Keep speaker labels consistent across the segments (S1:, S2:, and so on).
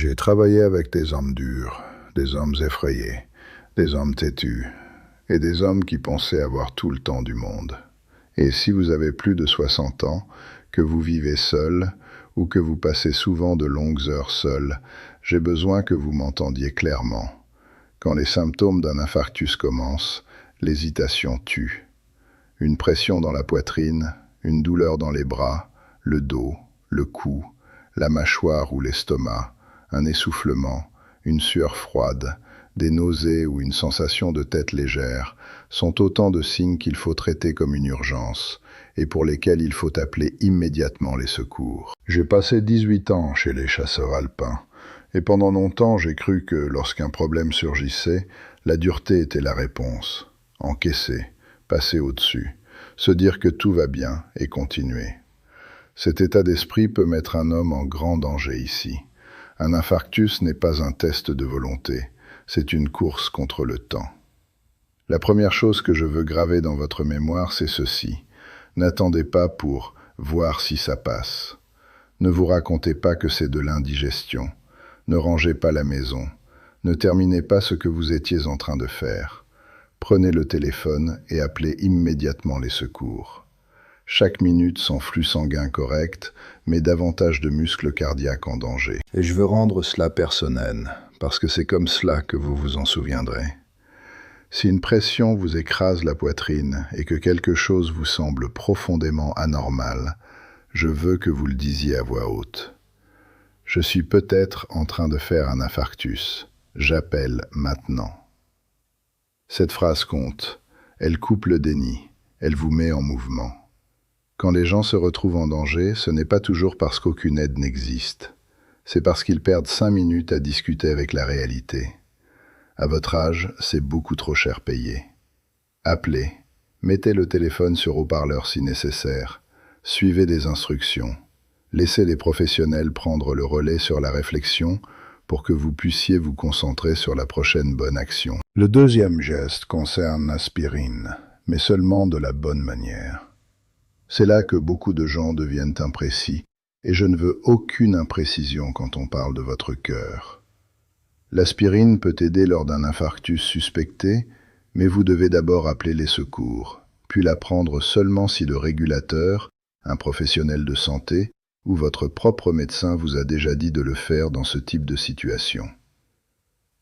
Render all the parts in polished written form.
S1: J'ai travaillé avec des hommes durs, des hommes effrayés, des hommes têtus, et des hommes qui pensaient avoir tout le temps du monde. Et si vous avez plus de 60 ans, que vous vivez seul, ou que vous passez souvent de longues heures seul, j'ai besoin que vous m'entendiez clairement. Quand les symptômes d'un infarctus commencent, l'hésitation tue. Une pression dans la poitrine, une douleur dans les bras, le dos, le cou, la mâchoire ou l'estomac, un essoufflement, une sueur froide, des nausées ou une sensation de tête légère sont autant de signes qu'il faut traiter comme une urgence et pour lesquels il faut appeler immédiatement les secours. J'ai passé 18 ans chez les chasseurs alpins et pendant longtemps j'ai cru que lorsqu'un problème surgissait, la dureté était la réponse. Encaisser, passer au-dessus, se dire que tout va bien et continuer. Cet état d'esprit peut mettre un homme en grand danger ici. Un infarctus n'est pas un test de volonté, c'est une course contre le temps. La première chose que je veux graver dans votre mémoire, c'est ceci. N'attendez pas pour voir si ça passe. Ne vous racontez pas que c'est de l'indigestion. Ne rangez pas la maison. Ne terminez pas ce que vous étiez en train de faire. Prenez le téléphone et appelez immédiatement les secours. Chaque minute sans flux sanguin correct met davantage de muscles cardiaques en danger. Et je veux rendre cela personnel, parce que c'est comme cela que vous vous en souviendrez. Si une pression vous écrase la poitrine et que quelque chose vous semble profondément anormal, je veux que vous le disiez à voix haute. Je suis peut-être en train de faire un infarctus. J'appelle maintenant. Cette phrase compte. Elle coupe le déni. Elle vous met en mouvement. Quand les gens se retrouvent en danger, ce n'est pas toujours parce qu'aucune aide n'existe. C'est parce qu'ils perdent 5 minutes à discuter avec la réalité. À votre âge, c'est beaucoup trop cher payé. Appelez. Mettez le téléphone sur haut-parleur si nécessaire. Suivez des instructions. Laissez les professionnels prendre le relais sur la réflexion pour que vous puissiez vous concentrer sur la prochaine bonne action. Le deuxième geste concerne l'aspirine, mais seulement de la bonne manière. C'est là que beaucoup de gens deviennent imprécis, et je ne veux aucune imprécision quand on parle de votre cœur. L'aspirine peut aider lors d'un infarctus suspecté, mais vous devez d'abord appeler les secours, puis la prendre seulement si le régulateur, un professionnel de santé, ou votre propre médecin vous a déjà dit de le faire dans ce type de situation.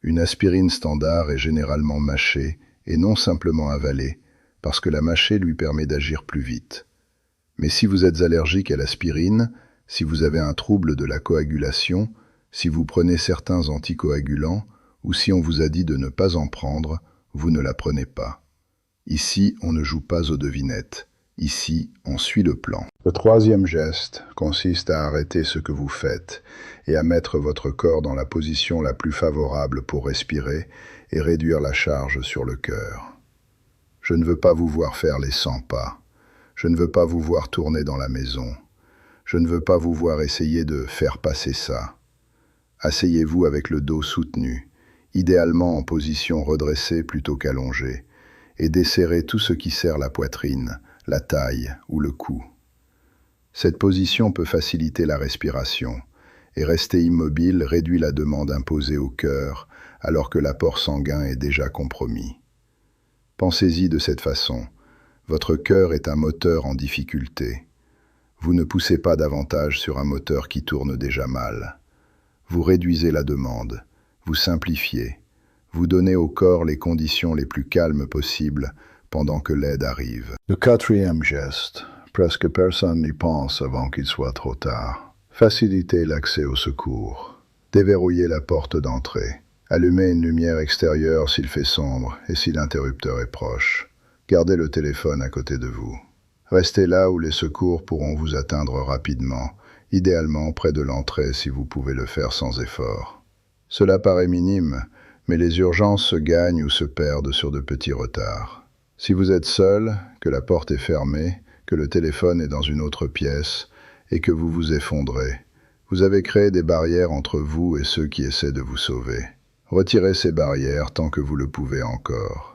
S1: Une aspirine standard est généralement mâchée et non simplement avalée, parce que la mâcher lui permet d'agir plus vite. Mais si vous êtes allergique à l'aspirine, si vous avez un trouble de la coagulation, si vous prenez certains anticoagulants, ou si on vous a dit de ne pas en prendre, vous ne la prenez pas. Ici, on ne joue pas aux devinettes. Ici, on suit le plan. Le troisième geste consiste à arrêter ce que vous faites et à mettre votre corps dans la position la plus favorable pour respirer et réduire la charge sur le cœur. Je ne veux pas vous voir faire les 100 pas. Je ne veux pas vous voir tourner dans la maison. Je ne veux pas vous voir essayer de faire passer ça. Asseyez-vous avec le dos soutenu, idéalement en position redressée plutôt qu'allongée, et desserrez tout ce qui serre la poitrine, la taille ou le cou. Cette position peut faciliter la respiration, et rester immobile réduit la demande imposée au cœur alors que l'apport sanguin est déjà compromis. Pensez-y de cette façon. Votre cœur est un moteur en difficulté. Vous ne poussez pas davantage sur un moteur qui tourne déjà mal. Vous réduisez la demande, vous simplifiez, vous donnez au corps les conditions les plus calmes possibles pendant que l'aide arrive. Le quatrième geste, presque personne n'y pense avant qu'il soit trop tard. Facilitez l'accès au secours. Déverrouillez la porte d'entrée. Allumez une lumière extérieure s'il fait sombre et si l'interrupteur est proche. Gardez le téléphone à côté de vous. Restez là où les secours pourront vous atteindre rapidement, idéalement près de l'entrée si vous pouvez le faire sans effort. Cela paraît minime, mais les urgences se gagnent ou se perdent sur de petits retards. Si vous êtes seul, que la porte est fermée, que le téléphone est dans une autre pièce et que vous vous effondrez, vous avez créé des barrières entre vous et ceux qui essaient de vous sauver. Retirez ces barrières tant que vous le pouvez encore.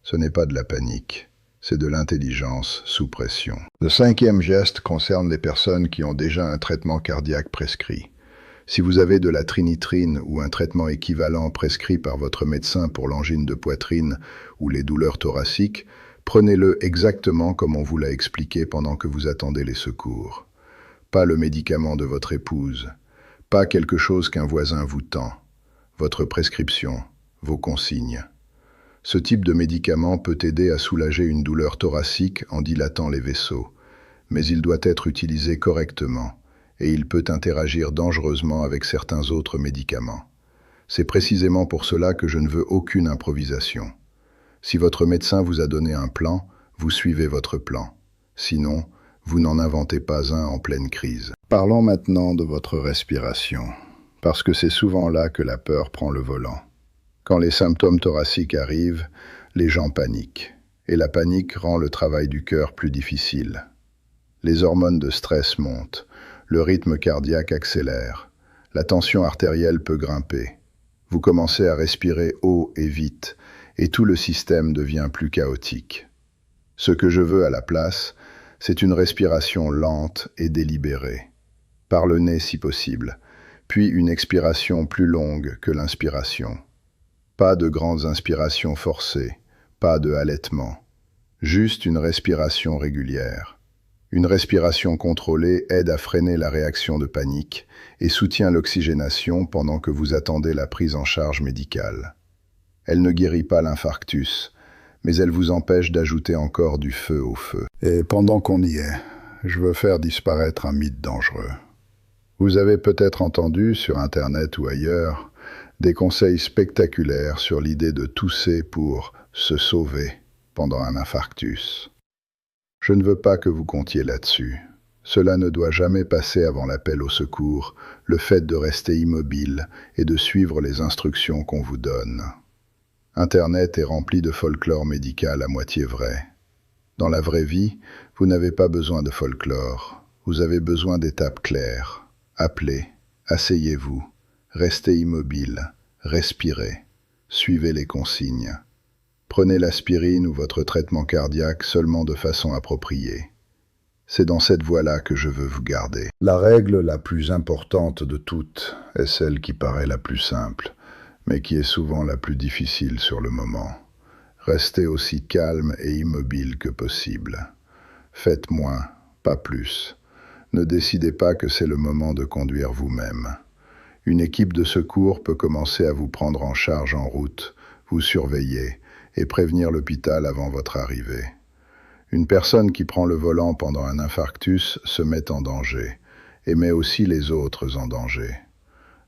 S1: Ce n'est pas de la panique, c'est de l'intelligence sous pression. Le cinquième geste concerne les personnes qui ont déjà un traitement cardiaque prescrit. Si vous avez de la trinitrine ou un traitement équivalent prescrit par votre médecin pour l'angine de poitrine ou les douleurs thoraciques, prenez-le exactement comme on vous l'a expliqué pendant que vous attendez les secours. Pas le médicament de votre épouse, pas quelque chose qu'un voisin vous tend. Votre prescription, vos consignes. Ce type de médicament peut aider à soulager une douleur thoracique en dilatant les vaisseaux, mais il doit être utilisé correctement et il peut interagir dangereusement avec certains autres médicaments. C'est précisément pour cela que je ne veux aucune improvisation. Si votre médecin vous a donné un plan, vous suivez votre plan. Sinon, vous n'en inventez pas un en pleine crise. Parlons maintenant de votre respiration, parce que c'est souvent là que la peur prend le volant. Quand les symptômes thoraciques arrivent, les gens paniquent, et la panique rend le travail du cœur plus difficile. Les hormones de stress montent, le rythme cardiaque accélère, la tension artérielle peut grimper. Vous commencez à respirer haut et vite, et tout le système devient plus chaotique. Ce que je veux à la place, c'est une respiration lente et délibérée, par le nez si possible, puis une expiration plus longue que l'inspiration. Pas de grandes inspirations forcées, pas de halètement, juste une respiration régulière. Une respiration contrôlée aide à freiner la réaction de panique et soutient l'oxygénation pendant que vous attendez la prise en charge médicale. Elle ne guérit pas l'infarctus, mais elle vous empêche d'ajouter encore du feu au feu. Et pendant qu'on y est, je veux faire disparaître un mythe dangereux. Vous avez peut-être entendu sur Internet ou ailleurs des conseils spectaculaires sur l'idée de tousser pour se sauver pendant un infarctus. Je ne veux pas que vous comptiez là-dessus. Cela ne doit jamais passer avant l'appel au secours, le fait de rester immobile et de suivre les instructions qu'on vous donne. Internet est rempli de folklore médical à moitié vrai. Dans la vraie vie, vous n'avez pas besoin de folklore. Vous avez besoin d'étapes claires. Appelez, asseyez-vous, restez immobile, respirez, suivez les consignes. Prenez l'aspirine ou votre traitement cardiaque seulement de façon appropriée. C'est dans cette voie-là que je veux vous garder. La règle la plus importante de toutes est celle qui paraît la plus simple, mais qui est souvent la plus difficile sur le moment. Restez aussi calme et immobile que possible. Faites moins, pas plus. Ne décidez pas que c'est le moment de conduire vous-même. Une équipe de secours peut commencer à vous prendre en charge en route, vous surveiller et prévenir l'hôpital avant votre arrivée. Une personne qui prend le volant pendant un infarctus se met en danger et met aussi les autres en danger.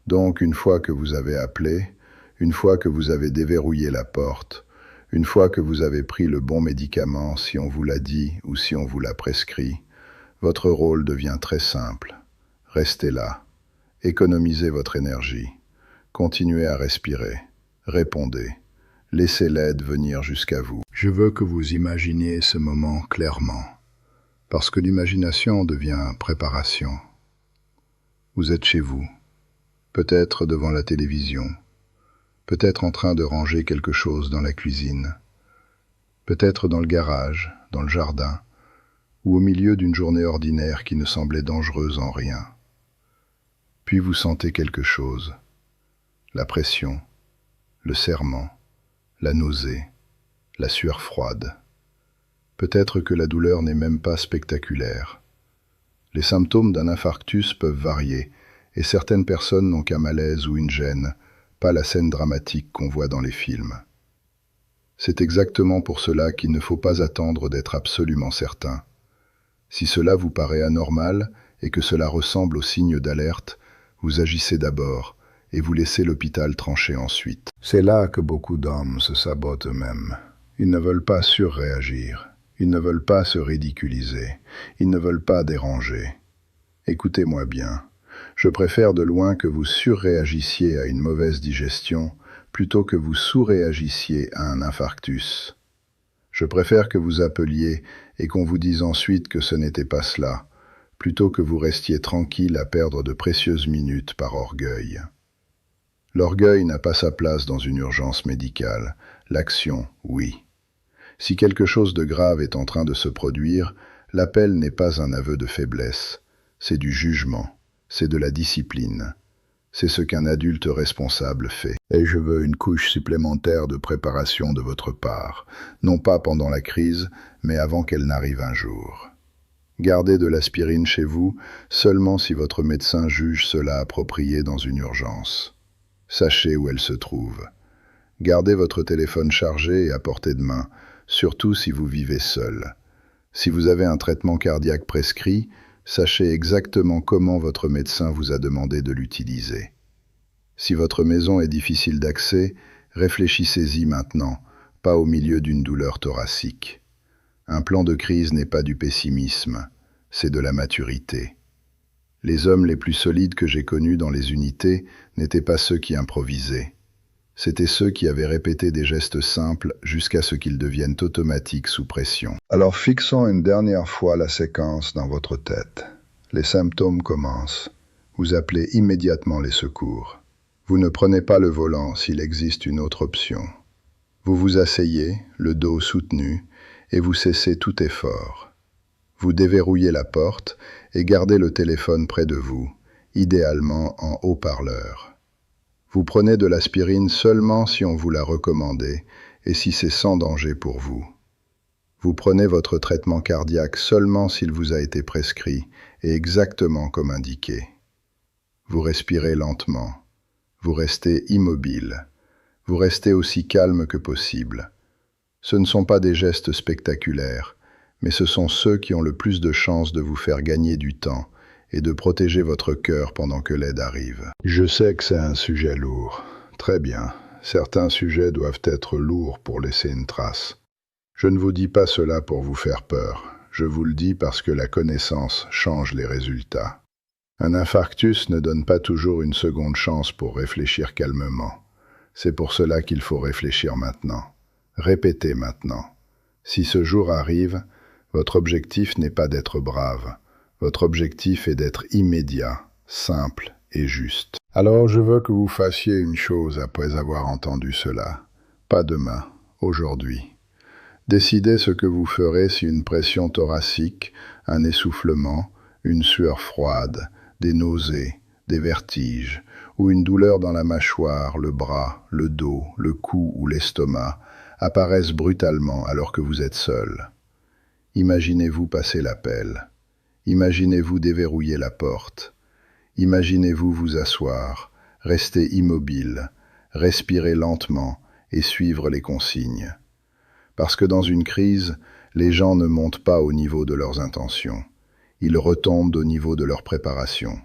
S1: Donc, une fois que vous avez appelé, une fois que vous avez déverrouillé la porte, une fois que vous avez pris le bon médicament si on vous l'a dit ou si on vous l'a prescrit, votre rôle devient très simple. Restez là, économisez votre énergie, continuez à respirer, répondez. Laissez l'aide venir jusqu'à vous. Je veux que vous imaginiez ce moment clairement, parce que l'imagination devient préparation. Vous êtes chez vous, peut-être devant la télévision, peut-être en train de ranger quelque chose dans la cuisine, peut-être dans le garage, dans le jardin, ou au milieu d'une journée ordinaire qui ne semblait dangereuse en rien. Puis vous sentez quelque chose, la pression, le serrement, la nausée, la sueur froide. Peut-être que la douleur n'est même pas spectaculaire. Les symptômes d'un infarctus peuvent varier, et certaines personnes n'ont qu'un malaise ou une gêne, pas la scène dramatique qu'on voit dans les films. C'est exactement pour cela qu'il ne faut pas attendre d'être absolument certain. Si cela vous paraît anormal et que cela ressemble aux signes d'alerte, vous agissez d'abord, et vous laissez l'hôpital trancher ensuite. C'est là que beaucoup d'hommes se sabotent eux-mêmes. Ils ne veulent pas surréagir, ils ne veulent pas se ridiculiser, ils ne veulent pas déranger. Écoutez-moi bien, je préfère de loin que vous surréagissiez à une mauvaise digestion plutôt que vous sous-réagissiez à un infarctus. Je préfère que vous appeliez et qu'on vous dise ensuite que ce n'était pas cela, plutôt que vous restiez tranquille à perdre de précieuses minutes par orgueil. L'orgueil n'a pas sa place dans une urgence médicale. L'action, oui. Si quelque chose de grave est en train de se produire, l'appel n'est pas un aveu de faiblesse. C'est du jugement, c'est de la discipline. C'est ce qu'un adulte responsable fait. Et je veux une couche supplémentaire de préparation de votre part, non pas pendant la crise, mais avant qu'elle n'arrive un jour. Gardez de l'aspirine chez vous seulement si votre médecin juge cela approprié dans une urgence. Sachez où elle se trouve. Gardez votre téléphone chargé et à portée de main, surtout si vous vivez seul. Si vous avez un traitement cardiaque prescrit, sachez exactement comment votre médecin vous a demandé de l'utiliser. Si votre maison est difficile d'accès, réfléchissez-y maintenant, pas au milieu d'une douleur thoracique. Un plan de crise n'est pas du pessimisme, c'est de la maturité. Les hommes les plus solides que j'ai connus dans les unités n'étaient pas ceux qui improvisaient. C'étaient ceux qui avaient répété des gestes simples jusqu'à ce qu'ils deviennent automatiques sous pression. Alors fixons une dernière fois la séquence dans votre tête. Les symptômes commencent. Vous appelez immédiatement les secours. Vous ne prenez pas le volant s'il existe une autre option. Vous vous asseyez, le dos soutenu, et vous cessez tout effort. Vous déverrouillez la porte et gardez le téléphone près de vous, idéalement en haut-parleur. Vous prenez de l'aspirine seulement si on vous l'a recommandé et si c'est sans danger pour vous. Vous prenez votre traitement cardiaque seulement s'il vous a été prescrit et exactement comme indiqué. Vous respirez lentement. Vous restez immobile. Vous restez aussi calme que possible. Ce ne sont pas des gestes spectaculaires, mais ce sont ceux qui ont le plus de chances de vous faire gagner du temps et de protéger votre cœur pendant que l'aide arrive. Je sais que c'est un sujet lourd. Très bien. Certains sujets doivent être lourds pour laisser une trace. Je ne vous dis pas cela pour vous faire peur. Je vous le dis parce que la connaissance change les résultats. Un infarctus ne donne pas toujours une seconde chance pour réfléchir calmement. C'est pour cela qu'il faut réfléchir maintenant. Répétez maintenant. Si ce jour arrive, votre objectif n'est pas d'être brave. Votre objectif est d'être immédiat, simple et juste. Alors je veux que vous fassiez une chose après avoir entendu cela. Pas demain, aujourd'hui. Décidez ce que vous ferez si une pression thoracique, un essoufflement, une sueur froide, des nausées, des vertiges, ou une douleur dans la mâchoire, le bras, le dos, le cou ou l'estomac apparaissent brutalement alors que vous êtes seul. Imaginez-vous passer l'appel. Imaginez-vous déverrouiller la porte. Imaginez-vous vous asseoir, rester immobile, respirer lentement et suivre les consignes. Parce que dans une crise, les gens ne montent pas au niveau de leurs intentions. Ils retombent au niveau de leur préparation.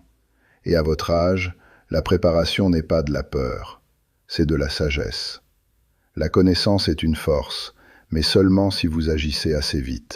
S1: Et à votre âge, la préparation n'est pas de la peur, c'est de la sagesse. La connaissance est une force, mais seulement si vous agissez assez vite.